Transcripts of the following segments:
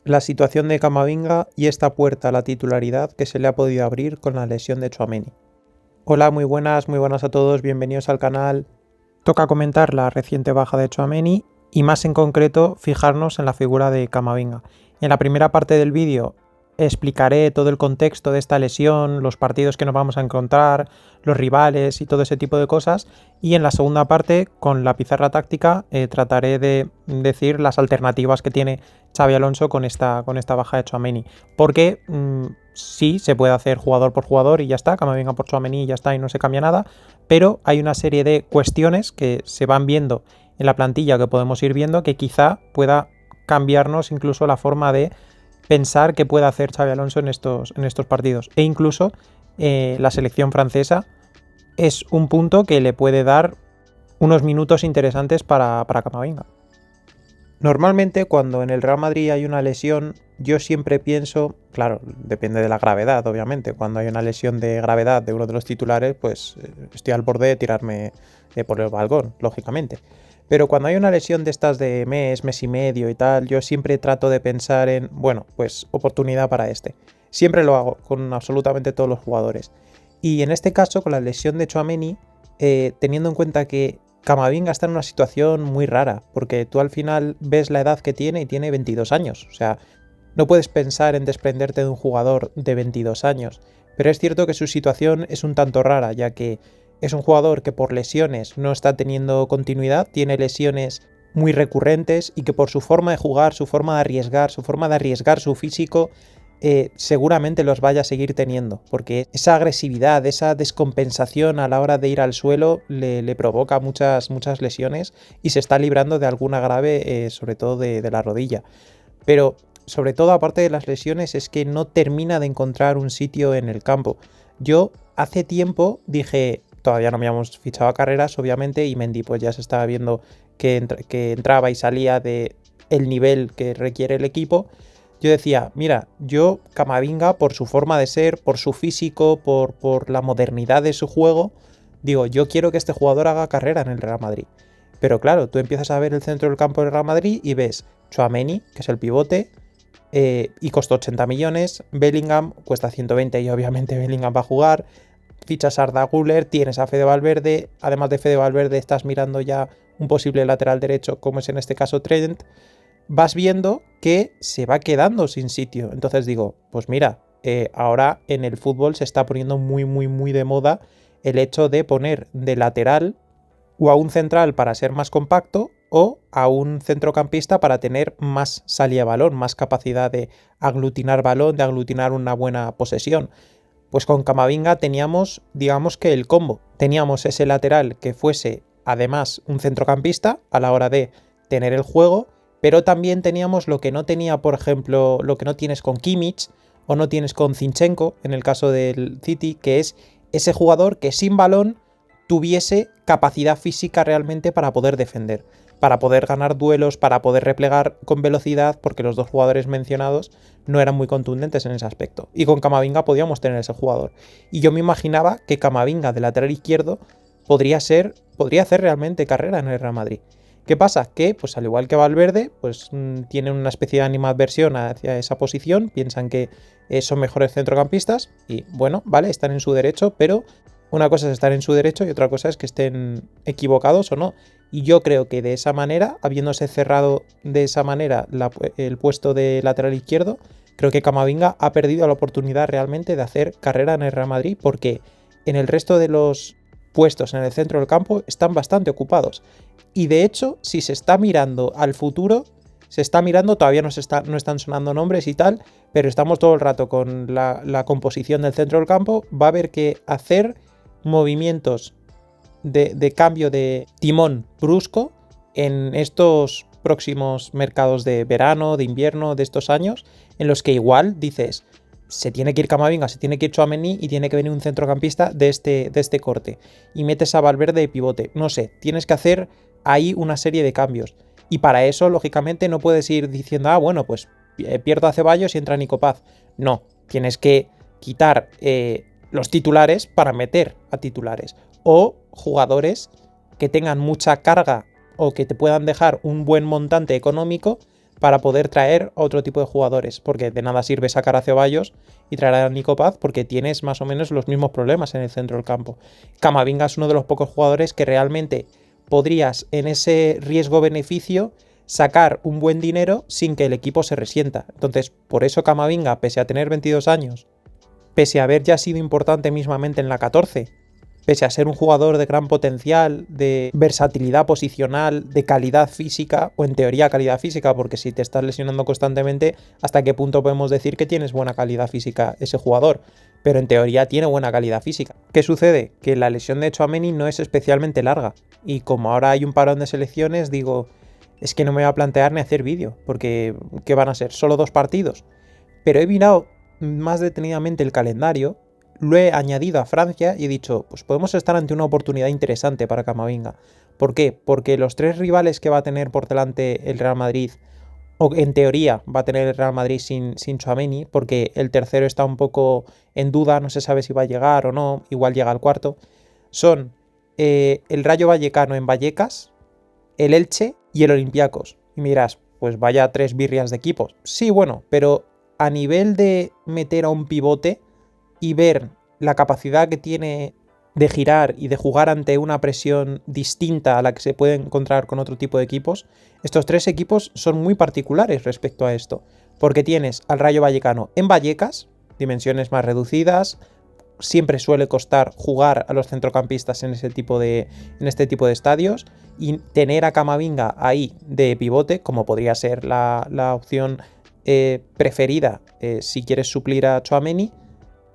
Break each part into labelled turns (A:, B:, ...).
A: la situación de Camavinga y esta puerta a la titularidad que se le ha podido abrir con la lesión de Tchouaméni. Hola, muy buenas a todos, bienvenidos al canal. Toca comentar la reciente baja de Tchouaméni y más en concreto fijarnos en la figura de Camavinga. En la primera parte del vídeo explicaré todo el contexto de esta lesión, los partidos que nos vamos a encontrar, los rivales y todo ese tipo de cosas. Y en la segunda parte, con la pizarra táctica, trataré de decir las alternativas que tiene Xabi Alonso con esta baja de Tchouaméni. Porque sí, se puede hacer jugador por jugador y ya está, Camavinga por Tchouaméni y ya está y no se cambia nada. Pero hay una serie de cuestiones que se van viendo en la plantilla, que podemos ir viendo, que quizá pueda cambiarnos incluso la forma de pensar qué puede hacer Xabi Alonso en estos partidos. E incluso la selección francesa es un punto que le puede dar unos minutos interesantes para Camavinga. Normalmente cuando en el Real Madrid hay una lesión, yo siempre pienso, claro, depende de la gravedad, obviamente. Cuando hay una lesión de gravedad de uno de los titulares, pues estoy al borde de tirarme por el balcón, lógicamente. Pero cuando hay una lesión de estas de mes y medio y tal, yo siempre trato de pensar en, bueno, pues oportunidad para este. Siempre lo hago con absolutamente todos los jugadores. Y en este caso, con la lesión de Tchouaméni, teniendo en cuenta que Camavinga está en una situación muy rara, porque tú al final ves la edad que tiene y tiene 22 años. O sea, no puedes pensar en desprenderte de un jugador de 22 años. Pero es cierto que su situación es un tanto rara, ya que es un jugador que por lesiones no está teniendo continuidad, tiene lesiones muy recurrentes y que por su forma de jugar, su forma de arriesgar su físico, seguramente los vaya a seguir teniendo, porque esa agresividad, esa descompensación a la hora de ir al suelo le provoca muchas lesiones y se está librando de alguna grave, sobre todo de la rodilla. Pero sobre todo, aparte de las lesiones, es que no termina de encontrar un sitio en el campo. Yo hace tiempo dije, todavía no me habíamos fichado a Carreras, obviamente, y Mendy pues ya se estaba viendo que entraba y salía de el nivel que requiere el equipo. Yo decía, mira, yo Camavinga, por su forma de ser, por su físico, por la modernidad de su juego, digo, yo quiero que este jugador haga carrera en el Real Madrid. Pero claro, tú empiezas a ver el centro del campo del Real Madrid y ves Tchouaméni, que es el pivote, y costó 80 millones, Bellingham cuesta 120 y obviamente Bellingham va a jugar, fichas a Arda Güler, tienes a Fede Valverde, además de Fede Valverde estás mirando ya un posible lateral derecho, como es en este caso Trent, vas viendo que se va quedando sin sitio. Entonces digo, pues mira, ahora en el fútbol se está poniendo muy de moda el hecho de poner de lateral o a un central para ser más compacto o a un centrocampista para tener más salida de balón, más capacidad de aglutinar balón, de aglutinar una buena posesión. Pues con Camavinga teníamos, digamos que el combo. Teníamos ese lateral que fuese además un centrocampista a la hora de tener el juego, pero también teníamos lo que no tenía, por ejemplo, lo que no tienes con Kimmich o no tienes con Zinchenko en el caso del City, que es ese jugador que sin balón tuviese capacidad física realmente para poder defender, para poder ganar duelos, para poder replegar con velocidad, porque los dos jugadores mencionados no eran muy contundentes en ese aspecto. Y con Camavinga podíamos tener ese jugador. Y yo me imaginaba que Camavinga de lateral izquierdo podría hacer realmente carrera en el Real Madrid. ¿Qué pasa? Que, pues al igual que Valverde, pues tienen una especie de animadversión hacia esa posición, piensan que son mejores centrocampistas y bueno, vale, están en su derecho, pero una cosa es estar en su derecho y otra cosa es que estén equivocados o no. Y yo creo que de esa manera, habiéndose cerrado de esa manera el puesto de lateral izquierdo, creo que Camavinga ha perdido la oportunidad realmente de hacer carrera en el Real Madrid, porque en el resto de los puestos en el centro del campo están bastante ocupados. Y de hecho, si se está mirando al futuro, se está mirando, todavía no están sonando nombres y tal, pero estamos todo el rato con la composición del centro del campo. Va a haber que hacer movimientos de cambio de timón brusco en estos próximos mercados de verano, de invierno, de estos años, en los que igual dices, se tiene que ir Camavinga, se tiene que ir Tchouaméni y tiene que venir un centrocampista de este corte. Y metes a Valverde de pivote. No sé, tienes que hacer ahí una serie de cambios. Y para eso, lógicamente, no puedes ir diciendo, bueno, pues pierdo a Ceballos y entra Nico Paz. No, tienes que quitar los titulares para meter a titulares. O jugadores que tengan mucha carga o que te puedan dejar un buen montante económico para poder traer a otro tipo de jugadores, porque de nada sirve sacar a Ceballos y traer a Nico Paz porque tienes más o menos los mismos problemas en el centro del campo. Camavinga es uno de los pocos jugadores que realmente podrías en ese riesgo-beneficio sacar un buen dinero sin que el equipo se resienta. Entonces, por eso Camavinga, pese a tener 22 años, pese a haber ya sido importante mismamente en la 14, pese a ser un jugador de gran potencial, de versatilidad posicional, de calidad física, o en teoría calidad física, porque si te estás lesionando constantemente, ¿hasta qué punto podemos decir que tienes buena calidad física ese jugador? Pero en teoría tiene buena calidad física. ¿Qué sucede? Que la lesión de Tchouaméni no es especialmente larga, y como ahora hay un parón de selecciones, digo, es que no me voy a plantear ni hacer vídeo, porque ¿qué van a ser? Solo 2 partidos. Pero he mirado más detenidamente el calendario, lo he añadido a Francia y he dicho, pues podemos estar ante una oportunidad interesante para Camavinga. ¿Por qué? Porque los 3 rivales que va a tener por delante el Real Madrid, o en teoría va a tener el Real Madrid sin Tchouaméni, porque el tercero está un poco en duda, no se sabe si va a llegar o no, igual llega al cuarto, son el Rayo Vallecano en Vallecas, el Elche y el Olympiacos. Y me dirás, pues vaya 3 birrias de equipos. Sí, bueno, pero a nivel de meter a un pivote y ver la capacidad que tiene de girar y de jugar ante una presión distinta a la que se puede encontrar con otro tipo de equipos, estos 3 equipos son muy particulares respecto a esto, porque tienes al Rayo Vallecano en Vallecas, dimensiones más reducidas, siempre suele costar jugar a los centrocampistas en este tipo de estadios, y tener a Camavinga ahí de pivote, como podría ser la opción preferida si quieres suplir a Tchouaméni,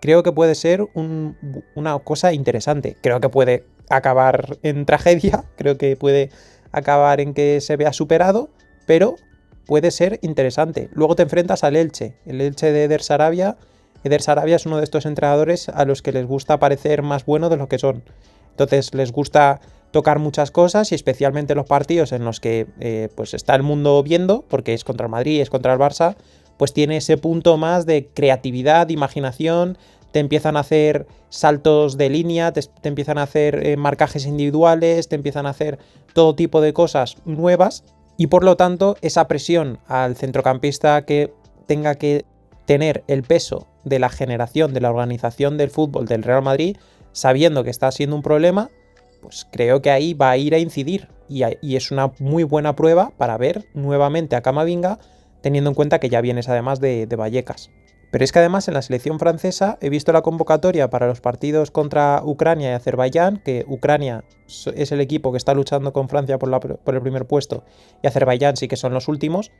A: creo que puede ser una cosa interesante. Creo que puede acabar en tragedia, creo que puede acabar en que se vea superado, pero puede ser interesante. Luego te enfrentas al Elche, el Elche de Eder Sarabia. Eder Sarabia es uno de estos entrenadores a los que les gusta parecer más buenos de lo que son. Entonces les gusta tocar muchas cosas, y especialmente los partidos en los que pues está el mundo viendo, porque es contra el Madrid, es contra el Barça, pues tiene ese punto más de creatividad, de imaginación, te empiezan a hacer saltos de línea, te empiezan a hacer marcajes individuales, te empiezan a hacer todo tipo de cosas nuevas, y por lo tanto esa presión al centrocampista que tenga que tener el peso de la generación, de la organización del fútbol del Real Madrid, sabiendo que está siendo un problema, pues creo que ahí va a ir a incidir, y es una muy buena prueba para ver nuevamente a Camavinga, teniendo en cuenta que ya vienes además de Vallecas. Pero es que además en la selección francesa he visto la convocatoria para los partidos contra Ucrania y Azerbaiyán, que Ucrania es el equipo que está luchando con Francia por el primer puesto, y Azerbaiyán sí que son los últimos,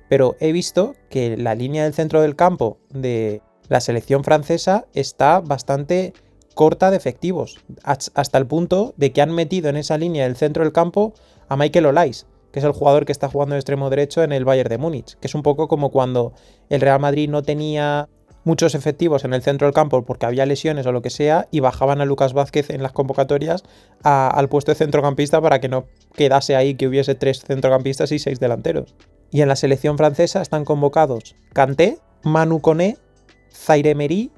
A: pero he visto que la línea del centro del campo de la selección francesa está bastante corta de efectivos, hasta el punto de que han metido en esa línea del centro del campo a Michael Olise, que es el jugador que está jugando de extremo derecho en el Bayern de Múnich, que es un poco como cuando el Real Madrid no tenía muchos efectivos en el centro del campo porque había lesiones o lo que sea, y bajaban a Lucas Vázquez en las convocatorias al puesto de centrocampista para que no quedase ahí que hubiese 3 centrocampistas y 6 delanteros. Y en la selección francesa están convocados Kanté, Manu Koné, Zaire Emery,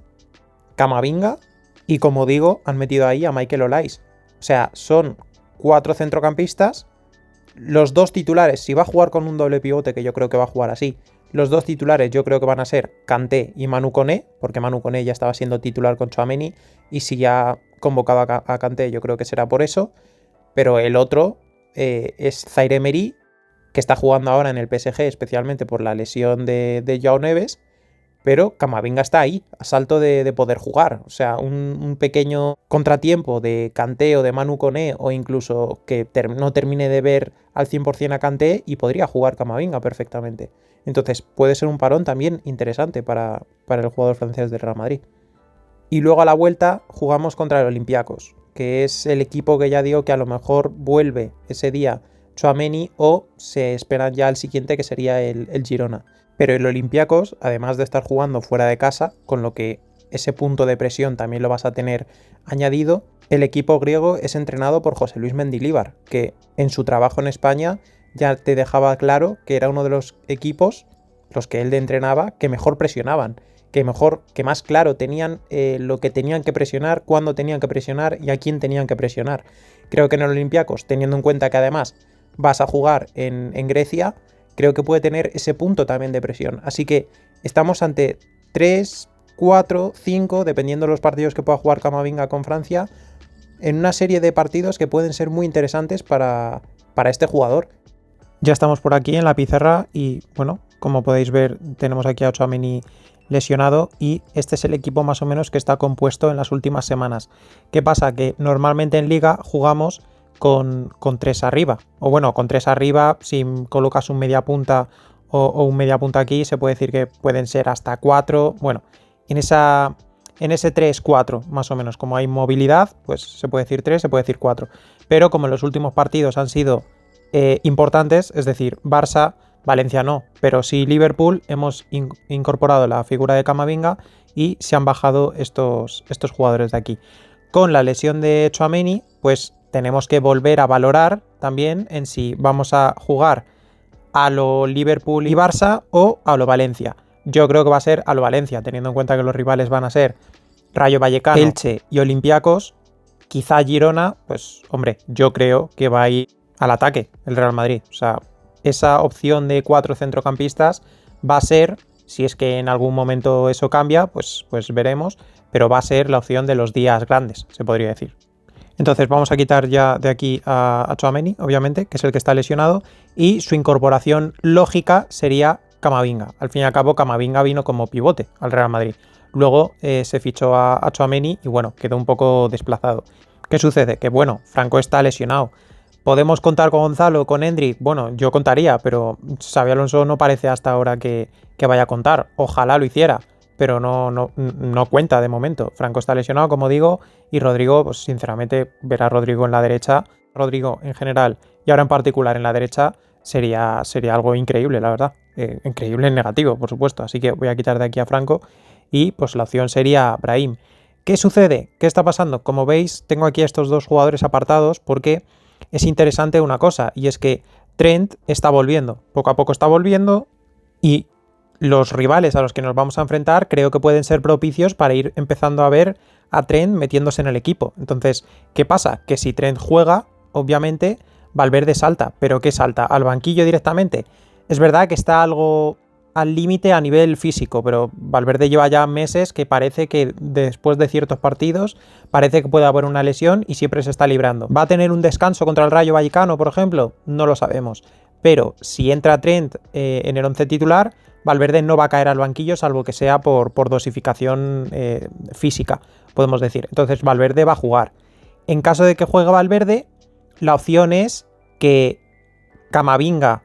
A: Camavinga, y como digo, han metido ahí a Michael Olise. O sea, son 4 centrocampistas. Los 2 titulares, si va a jugar con un doble pivote, que yo creo que va a jugar así, los 2 titulares yo creo que van a ser Kanté y Manu Koné, porque Manu Koné ya estaba siendo titular con Tchouaméni, y si ya ha convocado a Kanté yo creo que será por eso. Pero el otro es Zaire Emery, que está jugando ahora en el PSG, especialmente por la lesión de Joao Neves, pero Camavinga está ahí, a salto de poder jugar. O sea, un pequeño contratiempo de Kanté o de Manu Koné, o incluso que no termine de ver al 100% a Kanté, y podría jugar Camavinga perfectamente. Entonces puede ser un parón también interesante para el jugador francés del Real Madrid. Y luego a la vuelta jugamos contra el Olympiacos, que es el equipo que ya digo que a lo mejor vuelve ese día Tchouaméni, o se esperan ya al siguiente, que sería el Girona. Pero el Olympiacos, además de estar jugando fuera de casa, con lo que ese punto de presión también lo vas a tener añadido, el equipo griego es entrenado por José Luis Mendilibar, que en su trabajo en España ya te dejaba claro que era uno de los equipos, los que él entrenaba, que mejor presionaban, que más claro tenían lo que tenían que presionar, cuándo tenían que presionar y a quién tenían que presionar. Creo que en el Olympiacos, teniendo en cuenta que además vas a jugar en Grecia, creo que puede tener ese punto también de presión. Así que estamos ante 3, 4, 5, dependiendo de los partidos que pueda jugar Camavinga con Francia, en una serie de partidos que pueden ser muy interesantes para este jugador. Ya estamos por aquí en la pizarra y bueno, como podéis ver tenemos aquí a Tchouaméni lesionado y este es el equipo más o menos que está compuesto en las últimas semanas. ¿Qué pasa? Que normalmente en Liga jugamos con 3 arriba, o bueno, con 3 arriba, si colocas un media punta o un media punta aquí, se puede decir que pueden ser hasta 4, bueno, en ese 3-4 más o menos, como hay movilidad, pues se puede decir 3, se puede decir 4, pero como en los últimos partidos han sido importantes, es decir, Barça, Valencia no, pero sí Liverpool, hemos incorporado la figura de Camavinga y se han bajado estos jugadores de aquí. Con la lesión de Tchouaméni, pues tenemos que volver a valorar también en si vamos a jugar a lo Liverpool y Barça o a lo Valencia. Yo creo que va a ser a lo Valencia, teniendo en cuenta que los rivales van a ser Rayo Vallecano, Elche y Olympiacos. Quizá Girona, pues hombre, yo creo que va a ir al ataque el Real Madrid. O sea, esa opción de 4 centrocampistas va a ser, si es que en algún momento eso cambia, pues veremos, pero va a ser la opción de los días grandes, se podría decir. Entonces vamos a quitar ya de aquí a Tchouaméni, obviamente, que es el que está lesionado, y su incorporación lógica sería Camavinga. Al fin y al cabo, Camavinga vino como pivote al Real Madrid. Luego se fichó a Tchouaméni y bueno, quedó un poco desplazado. ¿Qué sucede? Que bueno, Franco está lesionado. ¿Podemos contar con Gonzalo, con Endrick? Bueno, yo contaría, pero Xabi Alonso no parece hasta ahora que vaya a contar. Ojalá lo hiciera, pero no cuenta de momento. Franco está lesionado, como digo, y Rodrigo, pues sinceramente, ver a Rodrigo en la derecha, Rodrigo en general y ahora en particular en la derecha, sería algo increíble, la verdad. Increíble en negativo, por supuesto. Así que voy a quitar de aquí a Franco y pues la opción sería Brahim. ¿Qué sucede? ¿Qué está pasando? Como veis, tengo aquí a estos dos jugadores apartados porque es interesante una cosa, y es que Trent está volviendo. Poco a poco está volviendo y los rivales a los que nos vamos a enfrentar creo que pueden ser propicios para ir empezando a ver a Trent metiéndose en el equipo. Entonces, ¿qué pasa? Que si Trent juega, obviamente Valverde salta. ¿Pero qué salta? ¿Al banquillo directamente? Es verdad que está algo al límite a nivel físico, pero Valverde lleva ya meses que parece que después de ciertos partidos parece que puede haber una lesión y siempre se está librando. ¿Va a tener un descanso contra el Rayo Vallecano, por ejemplo? No lo sabemos. Pero si entra Trent en el 11 titular, Valverde no va a caer al banquillo, salvo que sea por dosificación física, podemos decir. Entonces Valverde va a jugar. En caso de que juegue Valverde, la opción es que Camavinga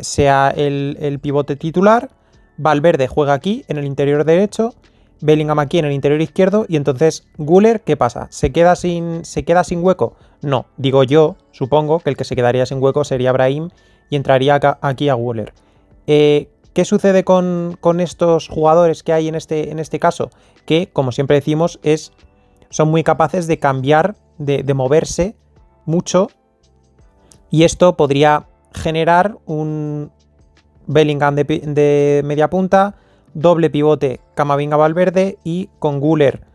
A: sea el pivote titular, Valverde juega aquí en el interior derecho, Bellingham aquí en el interior izquierdo, y entonces Güler, ¿qué pasa? ¿Se queda sin hueco? No, digo yo, supongo que el que se quedaría sin hueco sería Brahim y entraría aquí a Güler. ¿Qué sucede con estos jugadores que hay en este caso? Que, como siempre decimos, son muy capaces de cambiar, de moverse mucho, y esto podría generar un Bellingham de media punta, doble pivote Camavinga-Valverde y con Güler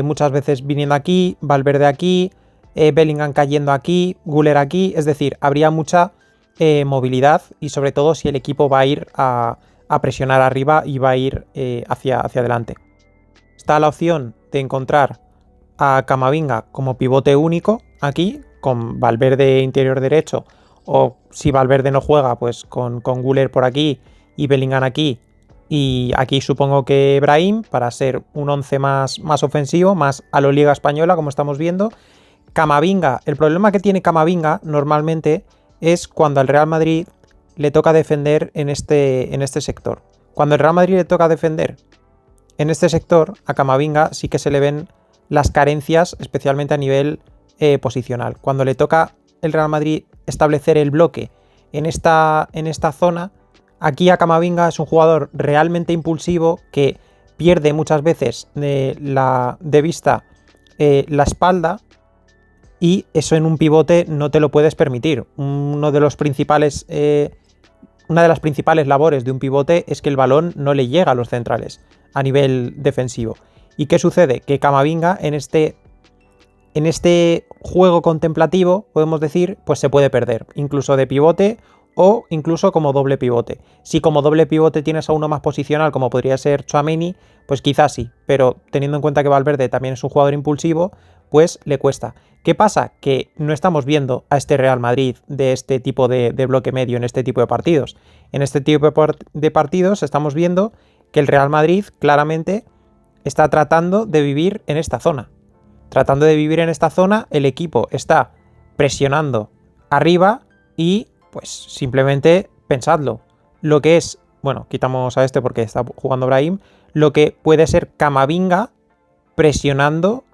A: muchas veces viniendo aquí, Valverde aquí, Bellingham cayendo aquí, Güler aquí, es decir, habría mucha movilidad y sobre todo si el equipo va a ir a presionar arriba y va a ir hacia adelante. Está la opción de encontrar a Camavinga como pivote único aquí, con Valverde interior derecho, o si Valverde no juega, pues con Güler por aquí y Bellingham aquí, y aquí supongo que Brahim, para ser un 11 más ofensivo, más a lo Liga Española, como estamos viendo. Camavinga, el problema que tiene Camavinga normalmente es cuando al Real Madrid le toca defender en este sector. Cuando el Real Madrid le toca defender en este sector, a Camavinga sí que se le ven las carencias, especialmente a nivel posicional. Cuando le toca el Real Madrid establecer el bloque en esta zona, aquí a Camavinga es un jugador realmente impulsivo que pierde muchas veces de vista la espalda, y eso en un pivote no te lo puedes permitir. Una de las principales labores de un pivote es que el balón no le llega a los centrales a nivel defensivo. ¿Y qué sucede? Que Camavinga en este juego contemplativo, podemos decir, pues se puede perder, incluso de pivote o incluso como doble pivote. Si como doble pivote tienes a uno más posicional, como podría ser Tchouaméni, pues quizás sí, pero teniendo en cuenta que Valverde también es un jugador impulsivo, pues le cuesta. ¿Qué pasa? Que no estamos viendo a este Real Madrid de este tipo de bloque medio en este tipo de partidos. En este tipo de partidos estamos viendo que el Real Madrid claramente está tratando de vivir en esta zona. Tratando de vivir en esta zona, el equipo está presionando arriba y pues simplemente pensadlo. Lo que es, bueno, quitamos a este porque está jugando Brahim, lo que puede ser Camavinga presionando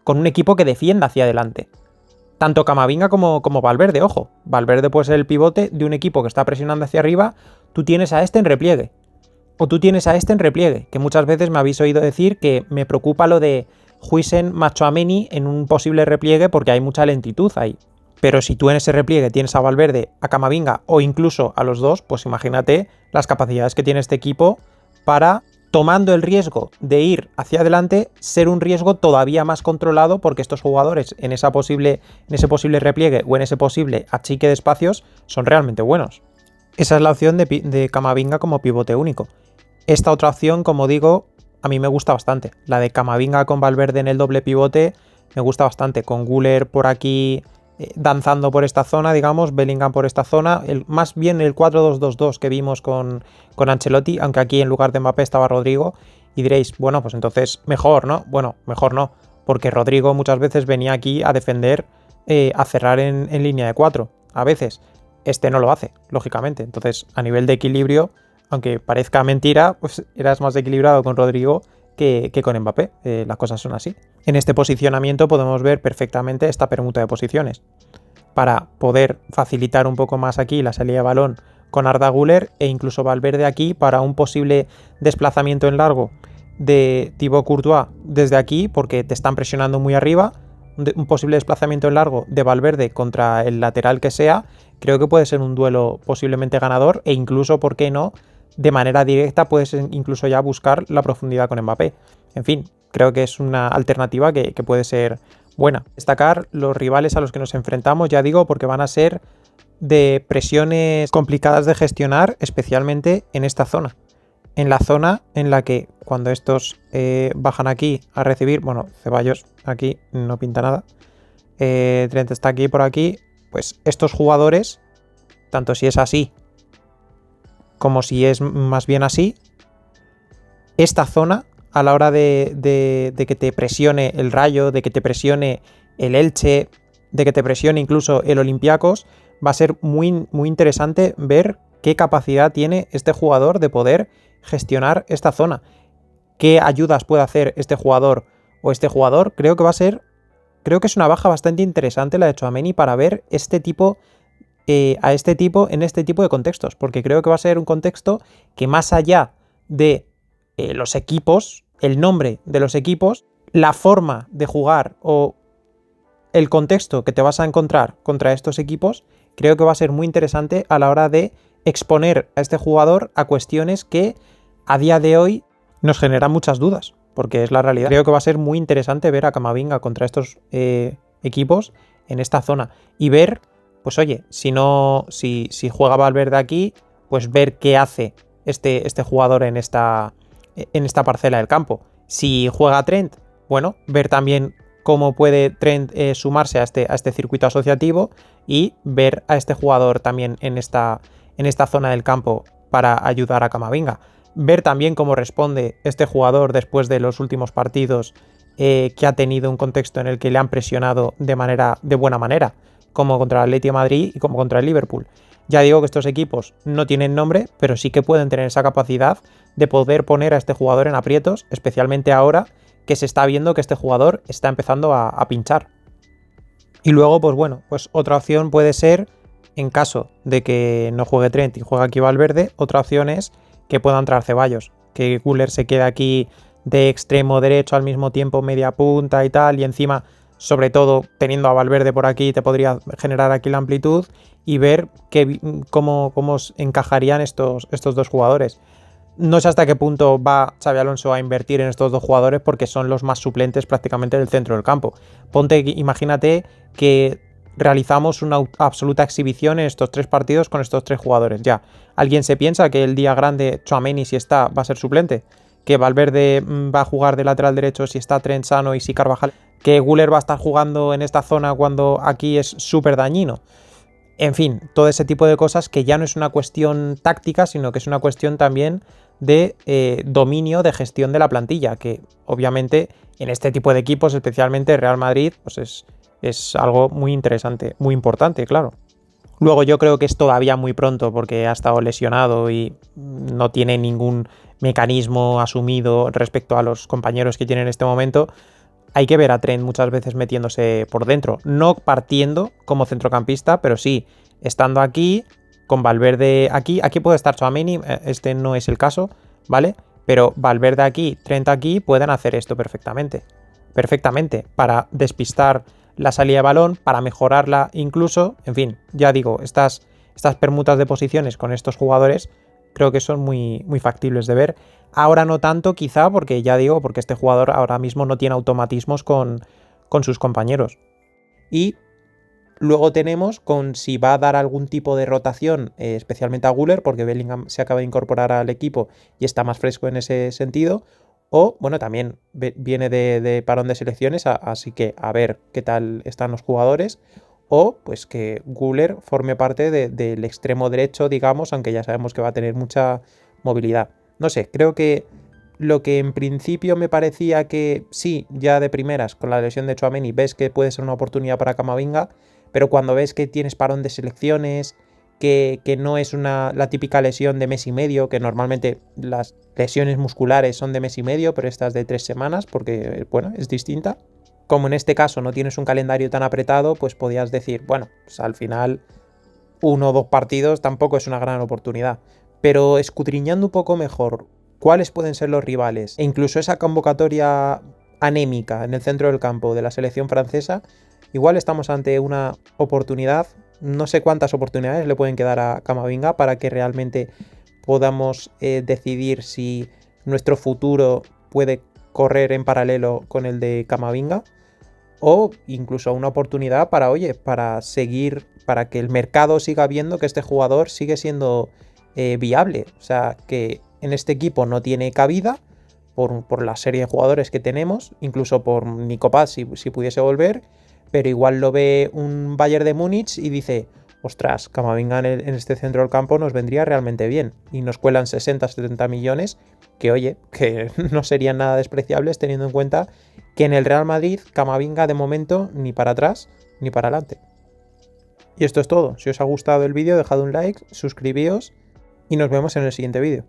A: con un equipo que defienda hacia adelante. Tanto Camavinga como Valverde, ojo. Valverde puede ser el pivote de un equipo que está presionando hacia arriba. Tú tienes a este en repliegue. O tú tienes a este en repliegue. Que muchas veces me habéis oído decir que me preocupa lo de Huijsen más Tchouaméni en un posible repliegue porque hay mucha lentitud ahí. Pero si tú en ese repliegue tienes a Valverde, a Camavinga o incluso a los dos, pues imagínate las capacidades que tiene este equipo para, tomando el riesgo de ir hacia adelante, ser un riesgo todavía más controlado porque estos jugadores en ese posible repliegue o en ese posible achique de espacios son realmente buenos. Esa es la opción de Camavinga como pivote único. Esta otra opción, como digo, a mí me gusta bastante. La de Camavinga con Valverde en el doble pivote me gusta bastante, con Güler por aquí danzando por esta zona, digamos, Bellingham por esta zona, más bien el 4-2-2-2 que vimos con Ancelotti, aunque aquí en lugar de Mbappé estaba Rodrigo, y diréis, bueno, pues entonces mejor, ¿no? Bueno, mejor no, porque Rodrigo muchas veces venía aquí a defender, a cerrar en línea de 4, a veces. Este no lo hace, lógicamente, entonces a nivel de equilibrio, aunque parezca mentira, pues eras más equilibrado con Rodrigo que con Mbappé, las cosas son así. En este posicionamiento podemos ver perfectamente esta permuta de posiciones. Para poder facilitar un poco más aquí la salida de balón con Arda Güler e incluso Valverde aquí para un posible desplazamiento en largo de Thibaut Courtois desde aquí porque te están presionando muy arriba, un posible desplazamiento en largo de Valverde contra el lateral que sea, creo que puede ser un duelo posiblemente ganador e incluso, ¿por qué no?, de manera directa puedes incluso ya buscar la profundidad con Mbappé. En fin, creo que es una alternativa que puede ser buena. Destacar los rivales a los que nos enfrentamos, ya digo, porque van a ser de presiones complicadas de gestionar, especialmente en esta zona. En la zona en la que cuando estos bajan aquí a recibir, bueno, Ceballos aquí no pinta nada, Trent está aquí por aquí, pues estos jugadores, tanto si es así como si es más bien así, esta zona a la hora de que te presione el Rayo, de que te presione el Elche, de que te presione incluso el Olympiacos, va a ser muy, muy interesante ver qué capacidad tiene este jugador de poder gestionar esta zona. ¿Qué ayudas puede hacer este jugador o este jugador? Creo que es una baja bastante interesante la de Tchouaméni para ver a este tipo en este tipo de contextos, porque creo que va a ser un contexto que más allá de los equipos, el nombre de los equipos, la forma de jugar o el contexto que te vas a encontrar contra estos equipos, creo que va a ser muy interesante a la hora de exponer a este jugador a cuestiones que a día de hoy nos generan muchas dudas, porque es la realidad. Creo que va a ser muy interesante ver a Camavinga contra estos equipos en esta zona y ver, pues oye, si juega Valverde aquí, pues ver qué hace este jugador en esta parcela del campo. Si juega Trent, bueno, ver también cómo puede Trent sumarse a este circuito asociativo y ver a este jugador también en esta zona del campo para ayudar a Camavinga. Ver también cómo responde este jugador después de los últimos partidos que ha tenido un contexto en el que le han presionado de buena manera, como contra el Atlético de Madrid y como contra el Liverpool. Ya digo que estos equipos no tienen nombre, pero sí que pueden tener esa capacidad de poder poner a este jugador en aprietos, especialmente ahora que se está viendo que este jugador está empezando a pinchar. Y luego, pues bueno, pues otra opción puede ser, en caso de que no juegue Trent y juegue aquí Valverde, otra opción es que pueda entrar Ceballos, que Güler se quede aquí de extremo derecho al mismo tiempo media punta y tal, y encima, sobre todo teniendo a Valverde por aquí, te podría generar aquí la amplitud y ver cómo encajarían estos dos jugadores. No sé hasta qué punto va Xabi Alonso a invertir en estos dos jugadores porque son los más suplentes prácticamente del centro del campo. Imagínate que realizamos una absoluta exhibición en estos 3 partidos con estos 3 jugadores. Ya, ¿alguien se piensa que el día grande Tchouaméni, si está, va a ser suplente? ¿Que Valverde va a jugar de lateral derecho si está Trent sano y si Carvajal? ¿Que Güler va a estar jugando en esta zona cuando aquí es súper dañino? En fin, todo ese tipo de cosas que ya no es una cuestión táctica, sino que es una cuestión también de dominio, de gestión de la plantilla, que obviamente en este tipo de equipos, especialmente Real Madrid, pues es algo muy interesante, muy importante, claro. Luego yo creo que es todavía muy pronto porque ha estado lesionado y no tiene ningún mecanismo asumido respecto a los compañeros que tiene en este momento. Hay que ver a Trent muchas veces metiéndose por dentro, no partiendo como centrocampista, pero sí estando aquí, con Valverde aquí. Aquí puede estar Tchouaméni, este no es el caso, ¿vale? Pero Valverde aquí, Trent aquí, pueden hacer esto perfectamente. Perfectamente, para despistar la salida de balón, para mejorarla incluso. En fin, ya digo, estas permutas de posiciones con estos jugadores creo que son muy, muy factibles de ver. Ahora no tanto, quizá, porque ya digo, porque este jugador ahora mismo no tiene automatismos con sus compañeros. Y luego tenemos con si va a dar algún tipo de rotación, especialmente a Güler, porque Bellingham se acaba de incorporar al equipo y está más fresco en ese sentido. O, bueno, también viene de parón de selecciones, así que a ver qué tal están los jugadores. O, pues que Güler forme parte del extremo derecho, digamos, aunque ya sabemos que va a tener mucha movilidad. No sé, creo que lo que en principio me parecía que sí, ya de primeras, con la lesión de Tchouaméni, ves que puede ser una oportunidad para Camavinga, pero cuando ves que tienes parón de selecciones, que no es la típica lesión de mes y medio, que normalmente las lesiones musculares son de mes y medio, pero esta es de 3 semanas, porque, bueno, es distinta. Como en este caso no tienes un calendario tan apretado, pues podías decir, bueno, pues al final 1 o 2 partidos tampoco es una gran oportunidad. Pero escudriñando un poco mejor cuáles pueden ser los rivales e incluso esa convocatoria anémica en el centro del campo de la selección francesa, igual estamos ante una oportunidad. No sé cuántas oportunidades le pueden quedar a Camavinga para que realmente podamos decidir si nuestro futuro puede correr en paralelo con el de Camavinga, o incluso una oportunidad para, oye, para seguir, para que el mercado siga viendo que este jugador sigue siendo viable. O sea, que en este equipo no tiene cabida por la serie de jugadores que tenemos, incluso por Nico Paz si pudiese volver, pero igual lo ve un Bayern de Múnich y dice, ostras, Camavinga en este centro del campo nos vendría realmente bien, y nos cuelan 60-70 millones, que oye, que no serían nada despreciables teniendo en cuenta que en el Real Madrid Camavinga de momento ni para atrás ni para adelante. Y esto es todo. Si os ha gustado el vídeo, dejad un like, suscribíos y nos vemos en el siguiente vídeo.